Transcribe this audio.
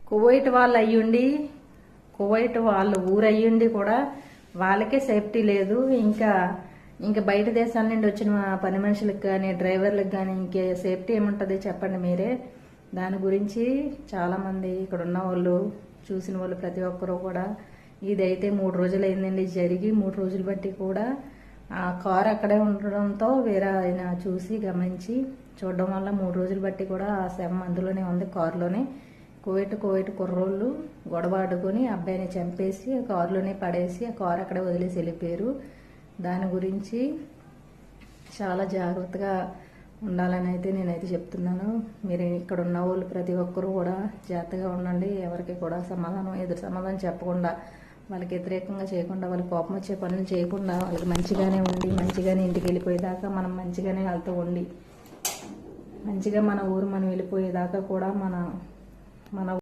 Kuwait వాళ్ళు అయ్యుండి, Kuwait వాళ్ళు ఊరు అయ్యుండి కూడా వాళ్ళకే సేఫ్టీ లేదు. ఇంకా బయట దేశాల నుండి వచ్చిన పని మనుషులకు కానీ డ్రైవర్లకు కానీ ఇంకే సేఫ్టీ ఏముంటుంది చెప్పండి మీరే. దాని గురించి చాలామంది ఇక్కడ ఉన్న వాళ్ళు, చూసిన వాళ్ళు ప్రతి ఒక్కరూ కూడా ఇదైతే 3 రోజులు అయిందండి జరిగి. 3 రోజులు బట్టి కూడా ఆ కారు అక్కడే ఉండడంతో వేరే ఆయన చూసి గమనించి చూడడం వల్ల 3 రోజులు బట్టి కూడా ఆ శవం అందులోనే ఉంది, కారులోనే. కువైట్ కుర్రోళ్ళు గొడవ ఆడుకొని అబ్బాయిని చంపేసి ఆ కారులోనే పడేసి ఆ కారు అక్కడే వదిలేసి వెళ్ళిపోయారు. దాని గురించి చాలా జాగ్రత్తగా ఉండాలని అయితే నేనైతే చెప్తున్నాను. మీరు ఇక్కడ ఉన్న వాళ్ళు ప్రతి ఒక్కరూ కూడా జాగ్రత్తగా ఉండండి. ఎవరికి కూడా ఎదురు సమాధానం చెప్పకుండా, వాళ్ళకి వ్యతిరేకంగా చేయకుండా, వాళ్ళకి కోపం వచ్చే పనులు చేయకుండా, వాళ్ళకి మంచిగానే ఉండి మంచిగానే ఇంటికి వెళ్ళిపోయేదాకా మనం మంచిగానే వాళ్ళతో ఉండి మంచిగా మన ఊరు మనం వెళ్ళిపోయేదాకా కూడా మన